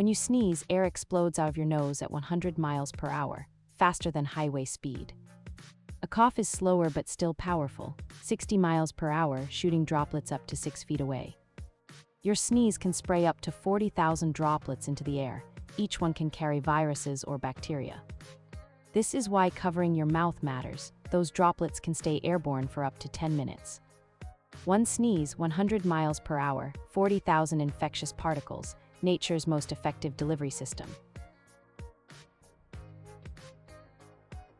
When you sneeze, air explodes out of your nose at 100 miles per hour, faster than highway speed. A cough is slower but still powerful, 60 miles per hour, shooting droplets up to 6 feet away. Your sneeze can spray up to 40,000 droplets into the air. Each one can carry viruses or bacteria. This is why covering your mouth matters. Those droplets can stay airborne for up to 10 minutes. One sneeze, 100 miles per hour, 40,000 infectious particles, nature's most effective delivery system.